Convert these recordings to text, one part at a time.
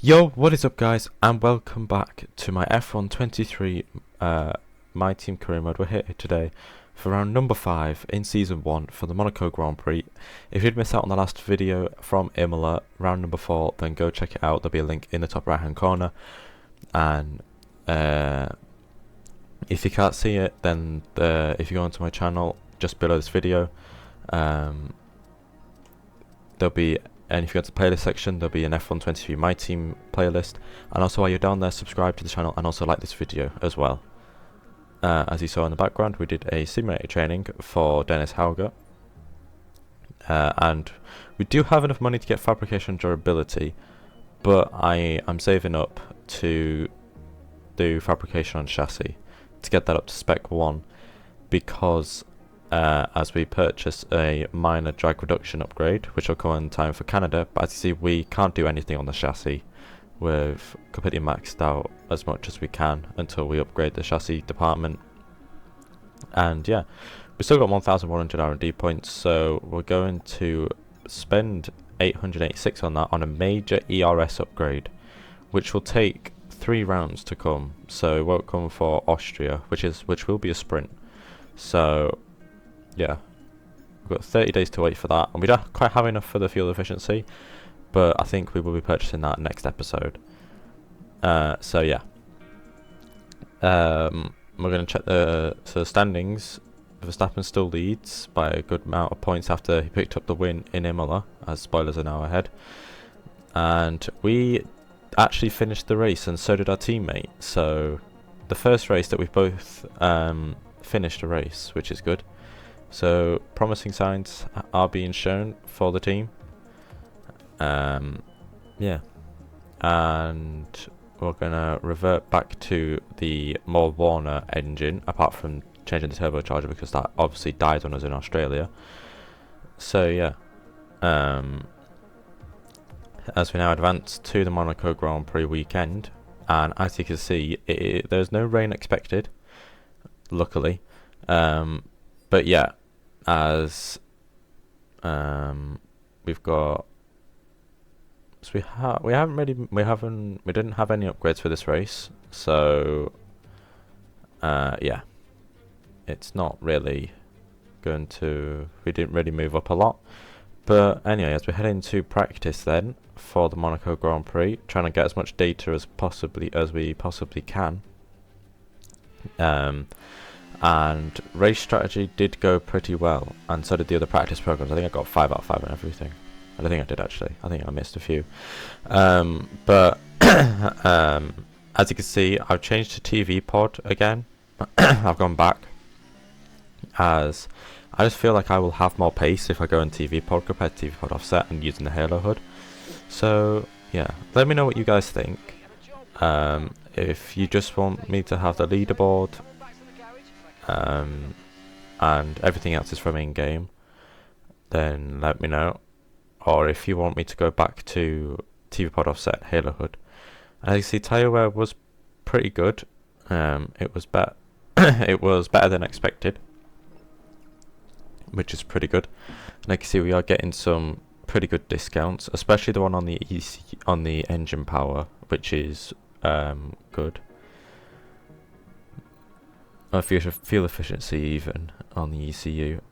Yo, what is up guys, and welcome back to my F1 23 My Team Career Mode. We're here today for round number 5 in Season 1 for the Monaco Grand Prix. If you'd missed out on the last video from Imola, round number 4, then go check it out. There'll be a link in the top right hand corner. And if you can't see it, then if you go onto my channel just below this video, there'll be, and if you go to the playlist section, there'll be an F1 23 My Team playlist. And also while you're down there, subscribe to the channel and also like this video as well. As you saw in the background, we did a simulator training for Dennis Hauger. And we do have enough money to get fabrication and durability, but I'm saving up to do fabrication on chassis to get that up to spec 1, because as we purchase a minor drag reduction upgrade, which will come in time for Canada, but as you see, we can't do anything on the chassis. We've completely maxed out as much as we can until we upgrade the chassis department. And yeah, we still got 1,100 R&D points, so we're going to spend 886 on that on a major ERS upgrade, which will take 3 rounds to come. So it won't come for Austria, which will be a sprint. So yeah, we've got 30 days to wait for that, and we don't quite have enough for the fuel efficiency, but I think we will be purchasing that next episode. So yeah, we're going to check the standings. Verstappen still leads by a good amount of points after he picked up the win in Imola, as spoilers are now ahead. And we actually finished the race, and so did our teammate. So the first race that we've both finished a race, which is good. So promising signs are being shown for the team. Yeah, and we're gonna revert back to the more Warner engine, apart from changing the turbocharger because that obviously died on us in Australia. So yeah, as we now advance to the Monaco Grand Prix weekend, and as you can see, there's no rain expected, luckily. But yeah, as we've got, so we didn't have any upgrades for this race, so yeah, it's not really going to, we didn't really move up a lot. But anyway, as we head into practice then for the Monaco Grand Prix, trying to get as much data as we possibly can. And race strategy did go pretty well, and so did the other practice programs. I think I got 5 out of 5 on everything. I don't think I did actually. I think I missed a few. But as you can see, I've changed to TV pod again. I've gone back, as I just feel like I will have more pace if I go in TV pod compared to TV pod offset and using the Halo HUD. So yeah, let me know what you guys think. If you just want me to have the leaderboard, and everything else is from in-game, then let me know. Or if you want me to go back to TV pod offset Halo HUD. As you see, tyre wear was pretty good. It was it was better than expected, which is pretty good. And like you see, we are getting some pretty good discounts, especially the one on the on the engine power, which is good. Fuel efficiency even on the ECU.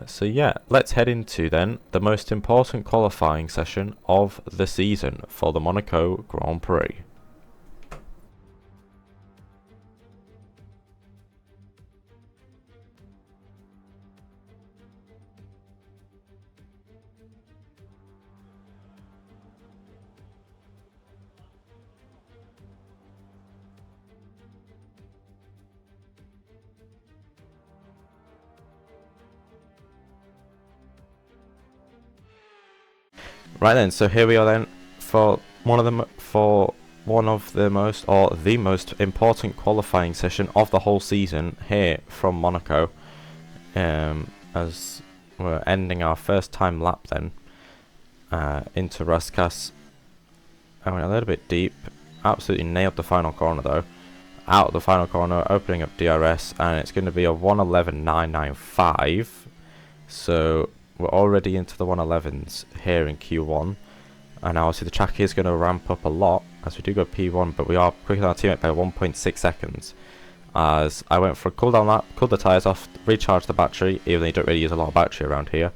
So yeah, let's head into then the most important qualifying session of the season for the Monaco Grand Prix. Right then, so here we are then for one of the most, or the most important qualifying session of the whole season here from Monaco. As we're ending our first time lap then into Rascasse. I went a little bit deep, absolutely nailed the final corner though. Out of the final corner, opening up DRS, and it's going to be a 1:11.995. So we're already into the 111s here in Q1. And now obviously the track is going to ramp up a lot as we do go P1, but we are quicker than our teammate by 1.6 seconds. As I went for a cooldown lap, cooled the tyres off, recharged the battery, even though you don't really use a lot of battery around here.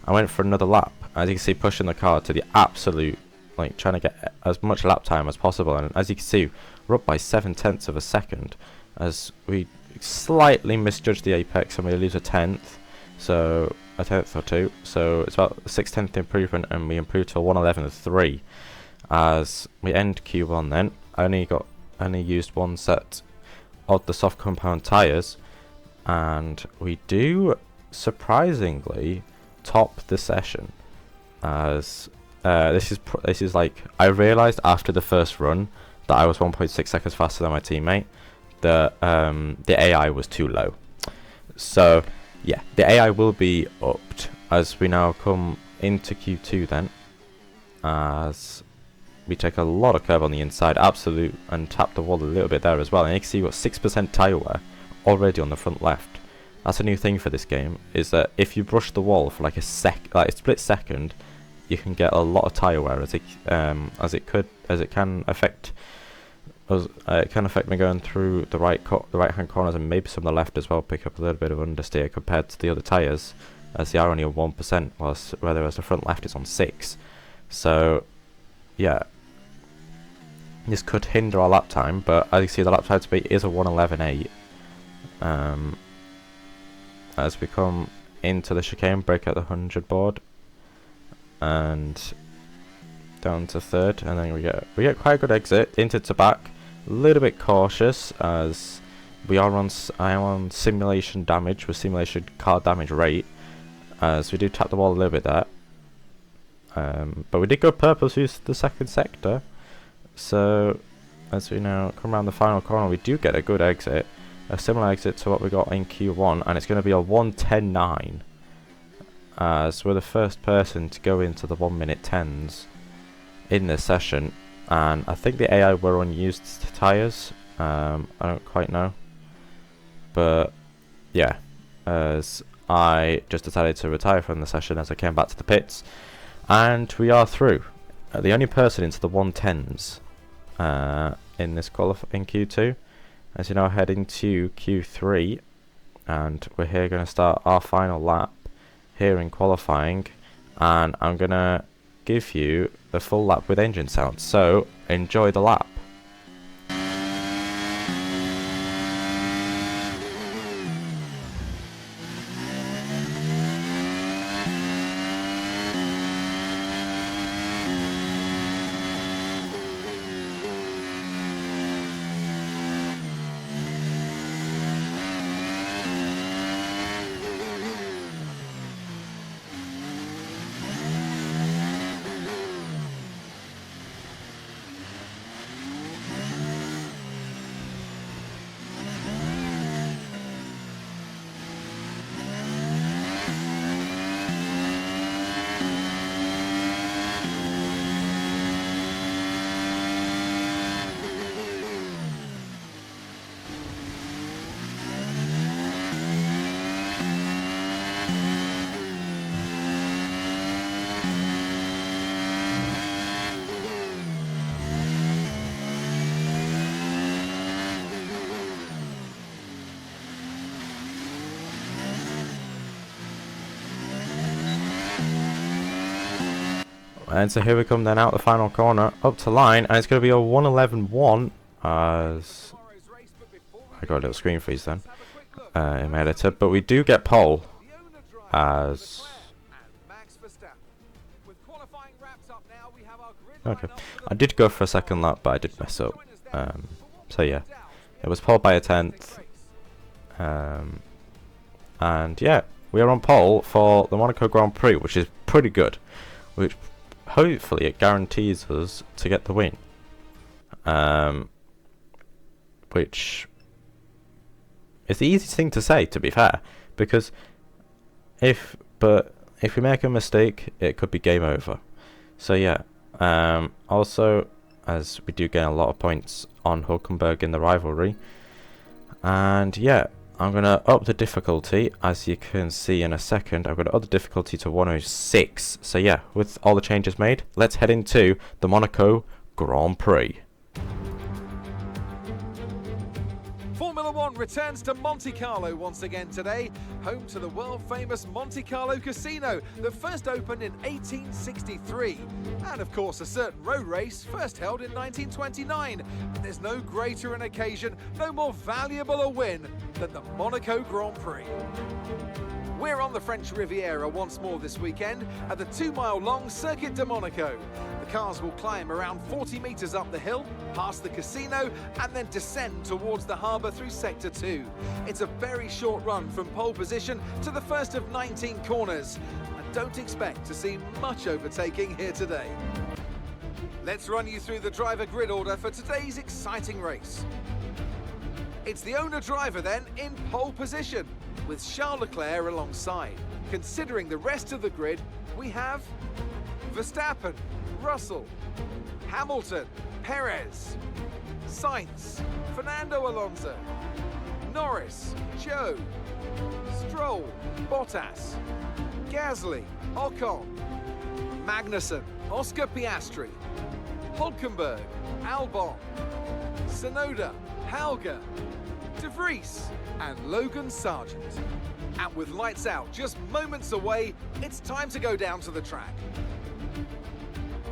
I went for another lap, as you can see, pushing the car to the absolute, like, trying to get as much lap time as possible. And as you can see, we're up by 7/10 of a second, as we slightly misjudged the apex and we lose a tenth, so a tenth or two. So it's about a 6/10 improvement, and we improved to a 1:11.3. As we end Q1, then I only used one set of the soft compound tires, and we do surprisingly top the session. As this is like, I realized after the first run that I was 1.6 seconds faster than my teammate. The AI was too low. So yeah, the AI will be upped as we now come into Q2 then, as we take a lot of curve on the inside, absolute, and tap the wall a little bit there as well. And you can see we've got 6% tyre wear already on the front left. That's a new thing for this game, is that if you brush the wall for like a split second, you can get a lot of tyre wear, as it can affect us. It can affect me going through the right hand corners, and maybe some of the left as well. Pick up a little bit of understeer compared to the other tyres, as they are only on 1%, whereas the front left is on 6. So yeah, this could hinder our lap time, but as you see, the lap time speed is a 1:11.8. As we come into the chicane, break out the 100 board, and down to third, and then we get quite a good exit into to back. A little bit cautious, as I am on simulation damage with simulation car damage rate, as we do tap the wall a little bit there. But we did go purple to use the second sector. So as we now come around the final corner, we do get a good exit, a similar exit to what we got in Q1, and it's going to be a 1:10.9, as we're the first person to go into the 1-minute 10s in this session. And I think the AI were on used tyres. I don't quite know, but yeah, as I just decided to retire from the session as I came back to the pits, and we are through. The only person into the 1:10s in this in Q2. As you now head into Q3, and we're here going to start our final lap here in qualifying, and I'm going to give you the full lap with engine sound, so enjoy the lap. And so here we come then out the final corner, up to line, and it's going to be a 1:11.1, as I got a little screen freeze then in my editor, but we do get pole, as okay, I did go for a second lap, but I did mess up, so yeah, it was pole by a tenth, and yeah, we are on pole for the Monaco Grand Prix, which is pretty good, which hopefully it guarantees us to get the win, which is the easiest thing to say, to be fair, because if we make a mistake, it could be game over. So yeah, also, as we do gain a lot of points on Hulkenberg in the rivalry, and yeah, I'm going to up the difficulty, as you can see in a second. I'm going to up the difficulty to 106. So yeah, with all the changes made, let's head into the Monaco Grand Prix. Formula One returns to Monte-Carlo once again today, home to the world-famous Monte-Carlo casino that first opened in 1863. And of course, a certain road race first held in 1929. And there's no greater an occasion, no more valuable a win than the Monaco Grand Prix. We're on the French Riviera once more this weekend at the 2-mile-long Circuit de Monaco. The cars will climb around 40 metres up the hill, past the casino, and then descend towards the harbour through Sector 2. It's a very short run from pole position to the first of 19 corners, and don't expect to see much overtaking here today. Let's run you through the driver grid order for today's exciting race. It's the owner-driver then in pole position, with Charles Leclerc alongside. Considering the rest of the grid, we have Verstappen, Russell, Hamilton, Perez, Sainz, Fernando Alonso, Norris, Joe, Stroll, Bottas, Gasly, Ocon, Magnussen, Oscar Piastri, Hulkenberg, Albon, Tsunoda, Helga, De Vries and Logan Sargent. And with lights out just moments away, it's time to go down to the track.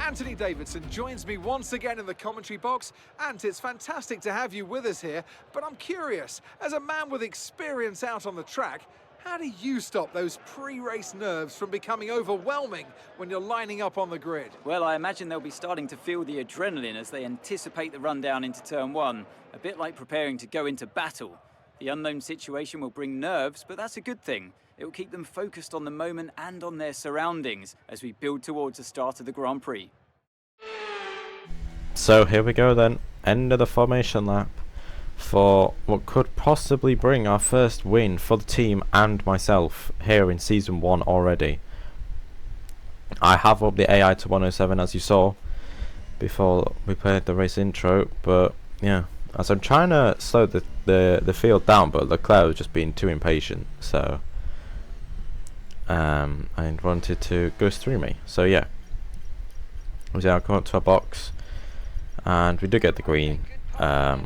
Anthony Davidson joins me once again in the commentary box, and it's fantastic to have you with us here, but I'm curious, as a man with experience out on the track, how do you stop those pre-race nerves from becoming overwhelming when you're lining up on the grid? Well, I imagine they'll be starting to feel the adrenaline as they anticipate the rundown into turn one, a bit like preparing to go into battle. The unknown situation will bring nerves, but that's a good thing. It will keep them focused on the moment and on their surroundings as we build towards the start of the Grand Prix. So here we go then, end of the formation lap for what could possibly bring our first win for the team and myself here in Season 1 already. I have upped the AI to 107 as you saw before we played the race intro, but yeah, as I'm trying to slow the field down, but Leclerc was just being too impatient, so I wanted to go through me. So yeah, we now come up to our box and we do get the green. But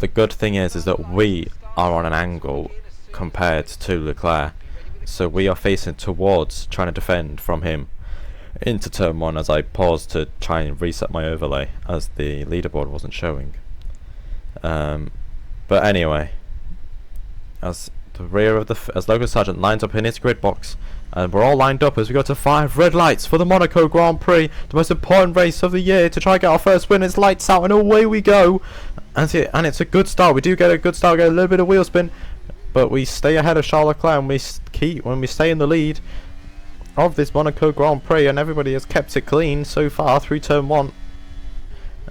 the good thing is that we are on an angle compared to Leclerc, so we are facing towards trying to defend from him into turn one as I paused to try and reset my overlay as the leaderboard wasn't showing. But anyway, as the rear of as Logan Sargent lines up in his grid box, and we're all lined up as we go to 5 red lights for the Monaco Grand Prix, the most important race of the year, to try and get our first win. It's lights out and away we go, and it's a good start. We do get a good start, get a little bit of wheel spin, but we stay ahead of Charles Leclerc, and we stay in the lead of this Monaco Grand Prix, and everybody has kept it clean so far through turn one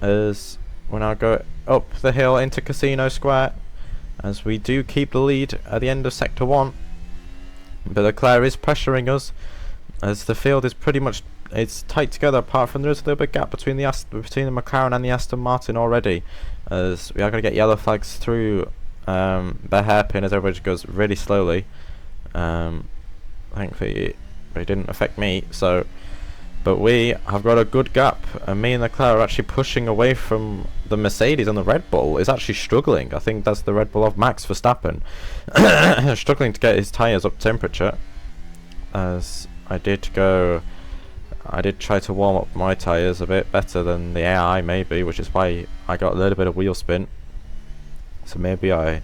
as we now go up the hill into Casino Square, as we do keep the lead at the end of sector 1. But Leclerc is pressuring us as the field is pretty much, it's tight together, apart from there is a little bit gap between the McLaren and the Aston Martin already, as we are going to get yellow flags through the hairpin as everybody goes really slowly. Thankfully it didn't affect me, so but we have got a good gap, and me and Leclerc are actually pushing away from the Mercedes, and the Red Bull is actually struggling. I think that's the Red Bull of Max Verstappen struggling to get his tyres up temperature, as I did try to warm up my tyres a bit better than the AI maybe, which is why I got a little bit of wheel spin, so maybe I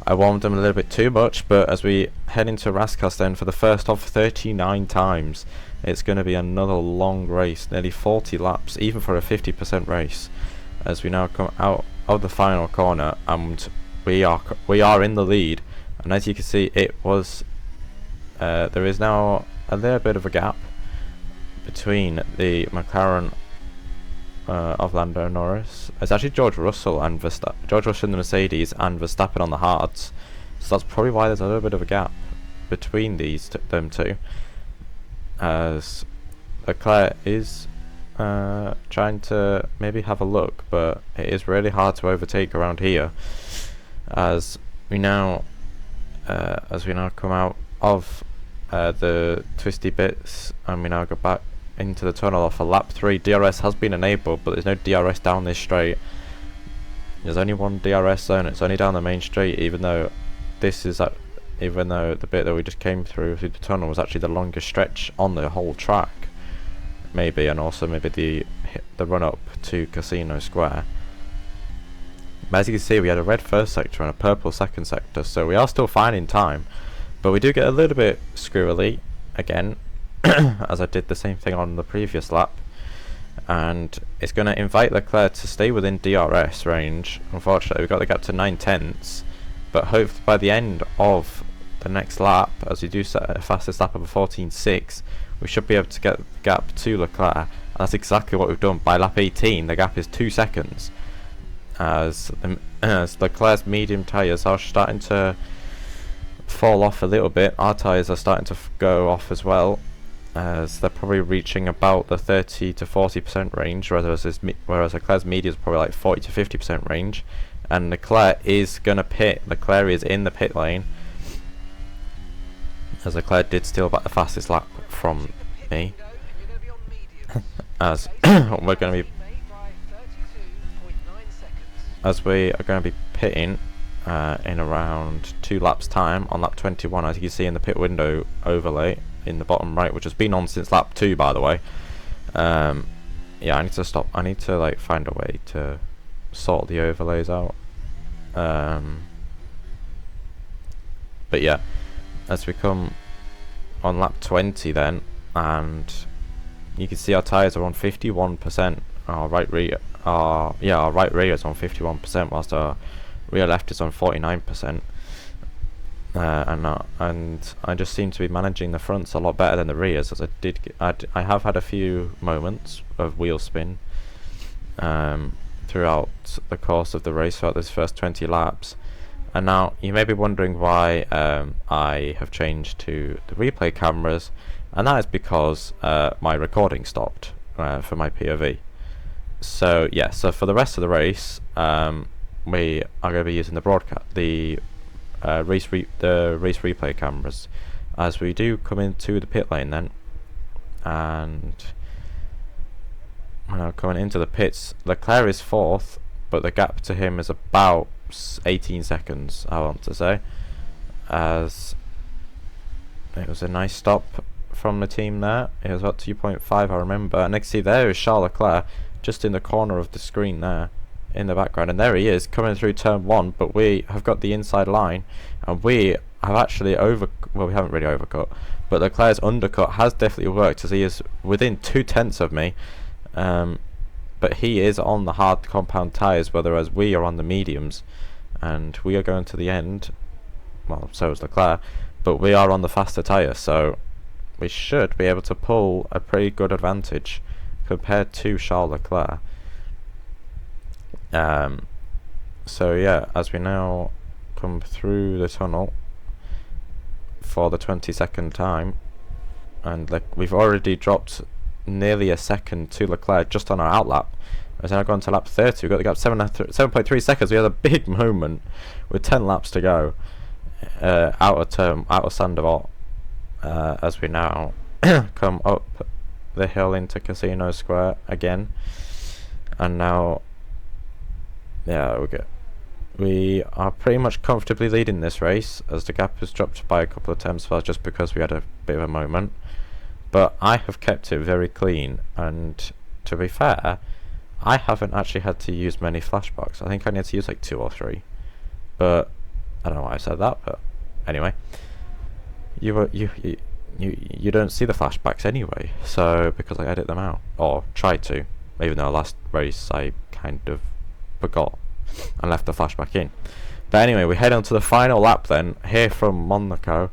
warmed them a little bit too much. But as we head into Rascas then for the first of 39 times, it's going to be another long race, nearly 40 laps, even for a 50% race, as we now come out of the final corner, and we are in the lead. And as you can see, it was there is now a little bit of a gap between the McLaren of Lando Norris. It's actually George Russell in the Mercedes and Verstappen on the hards, so that's probably why there's a little bit of a gap between them two, as Leclerc is trying to maybe have a look, but it is really hard to overtake around here, as we now come out of the twisty bits, and we now go back into the tunnel off a lap 3. DRS has been enabled, but there's no DRS down this straight. There's only one DRS zone. It's only down the main straight, even though the bit that we just came through the tunnel was actually the longest stretch on the whole track, maybe, and also maybe the run up to Casino Square. But as you can see, we had a red first sector and a purple second sector, so we are still fine in time, but we do get a little bit squirrely again, as I did the same thing on the previous lap, and it's going to invite Leclerc to stay within DRS range. Unfortunately, we got the gap to 9/10, but hopefully by the end of the next lap, as we do set a fastest lap of a 14.6, we should be able to get the gap to Leclerc, and that's exactly what we've done. By lap 18, the gap is 2 seconds, as Leclerc's medium tyres are starting to fall off a little bit. Our tyres are starting to go off as well, as they're probably reaching about the 30 to 40% range, whereas Leclerc's medium is probably like 40 to 50% range, and Leclerc is going to pit. Leclerc is in the pit lane, as Leclerc did steal back the fastest lap from me, as we are going to be pitting in around 2 laps time on lap 21, as you can see in the pit window overlay in the bottom right, which has been on since lap 2, by the way. Yeah, I need to stop. I need to like find a way to sort the overlays out. But yeah, as we come on lap 20 then, and you can see our tyres are on 51%. Our right rear is on 51%, whilst our rear left is on 49%. And I just seem to be managing the fronts a lot better than the rears, as I have had a few moments of wheel spin throughout the course of the race, throughout this first 20 laps. And now you may be wondering why I have changed to the replay cameras, and that is because my recording stopped for my POV. So yeah, so for the rest of the race, we are going to be using the race replay cameras, as we do come into the pit lane then, and now coming into the pits, Leclerc is 4th, but the gap to him is about 18 seconds, I want to say, as it was a nice stop from the team there. It was about 2.5, I remember, and next to see there is Charles Leclerc just in the corner of the screen there in the background, and there he is coming through turn 1, but we have got the inside line, and we have actually we haven't really overcut, but Leclerc's undercut has definitely worked, as he is within 2/10 of me, but he is on the hard compound tyres, whereas we are on the mediums, and we are going to the end. Well, so is Leclerc, but we are on the faster tyre, so we should be able to pull a pretty good advantage compared to Charles Leclerc. So yeah, as we now come through the tunnel for the 22nd time, and we've already dropped nearly a second to Leclerc just on our outlap. As now gone to lap 30, we've got the gap 7.3 seconds. We had a big moment with 10 laps to go out of Sandoval, as we now come up the hill into Casino Square again, and now yeah, we are pretty much comfortably leading this race, as the gap has dropped by a couple of tenths, just because we had a bit of a moment. But I have kept it very clean, and to be fair, I haven't actually had to use many flashbacks. I think I need to use like 2 or 3, but I don't know why I said that. But anyway, you don't see the flashbacks anyway, so because I edit them out, or try to, even though last race I kind of forgot and left the flashback in. But anyway, we head on to the final lap then, here from Monaco,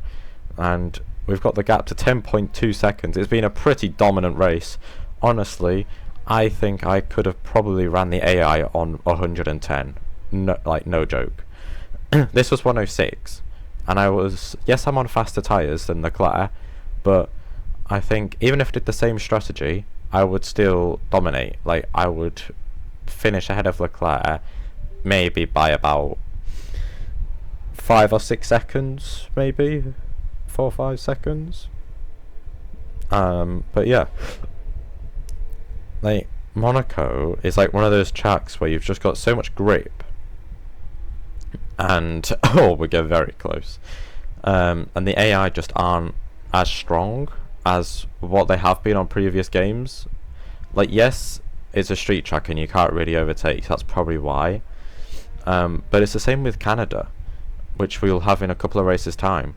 and we've got the gap to 10.2 seconds. It's been a pretty dominant race. Honestly, I think I could have probably ran the AI on 110. No joke. This was 106, and yes, I'm on faster tyres than Leclerc, but I think even if I did the same strategy, I would still dominate. Like, I would finish ahead of Leclerc, maybe by about 5 or 6 seconds, maybe 4 or 5 seconds. But yeah, like, Monaco is like one of those tracks where you've just got so much grip, and oh, we get very close. And the AI just aren't as strong as what they have been on previous games. Like, yes, it's a street track and you can't really overtake, so that's probably why. But it's the same with Canada, which we'll have in a couple of races time.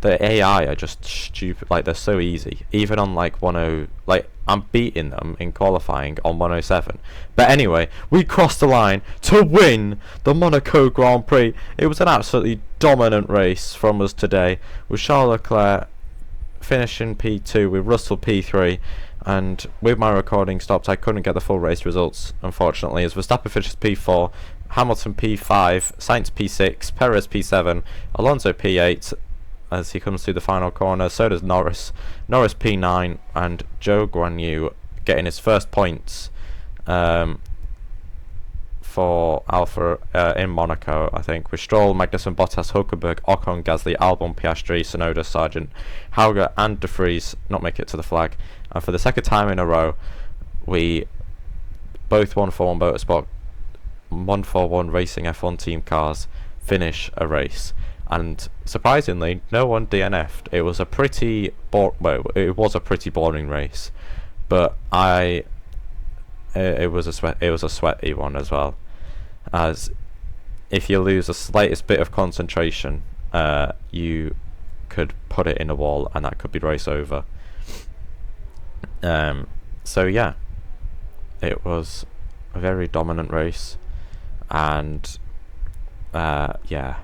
The AI are just stupid. Like, they're so easy. Even on like 10, like, I'm beating them in qualifying on 107. But anyway, we crossed the line to win the Monaco Grand Prix. It was an absolutely dominant race from us today, with Charles Leclerc finishing P2, with Russell P3. And with my recording stopped, I couldn't get the full race results, unfortunately, as Verstappen finishes P4, Hamilton P5, Sainz P6, Perez P7, Alonso P8 as he comes through the final corner. So does Norris P9, and Zhou Guanyu getting his first points for Alpha in Monaco, I think, with Stroll, Magnussen, Bottas, Hulkenberg, Ocon, Gasly, Albon, Piastri, Tsunoda, Sargent, Hauger and De Vries not make it to the flag. And for the second time in a row, we both 141 Motorsport, 141 Racing F1 team cars finish a race. And surprisingly, no one DNF'd. It was a pretty boring race, but it was a sweaty one as well, as if you lose the slightest bit of concentration, you could put it in a wall and that could be race over. So yeah, it was a very dominant race, and yeah,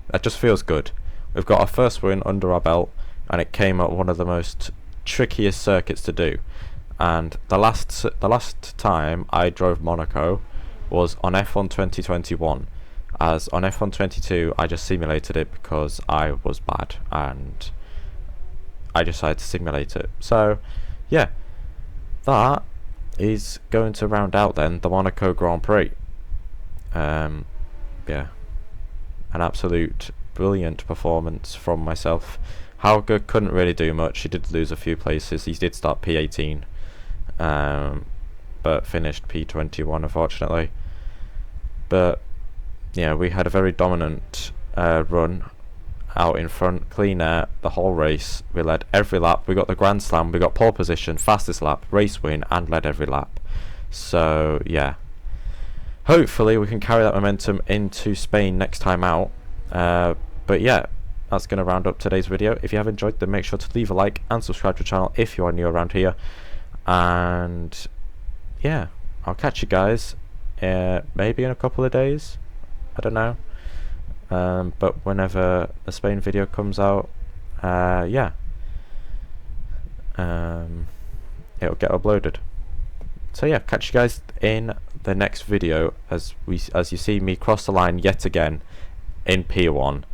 that just feels good. We've got our first win under our belt, and it came at one of the most trickiest circuits to do. And the last time I drove Monaco was on F1 2021, as on F1 22 I just simulated it because I was bad and I decided to simulate it. So yeah, that is going to round out then the Monaco Grand Prix. Yeah, an absolute brilliant performance from myself. Hauger couldn't really do much. He did lose a few places. He did start P18, but finished P21 unfortunately. But yeah, we had a very dominant run out in front, clean air the whole race. We led every lap. We got the Grand Slam. We got pole position, fastest lap, race win, and led every lap. So yeah, hopefully we can carry that momentum into Spain next time out. But yeah, that's going to round up today's video. If you have enjoyed, then make sure to leave a like and subscribe to the channel if you are new around here. And yeah, I'll catch you guys maybe in a couple of days, I don't know, but whenever the Spain video comes out, yeah, it'll get uploaded. So yeah, catch you guys in the next video as you see me cross the line yet again in P1.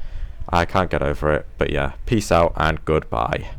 I can't get over it, but yeah, peace out and goodbye.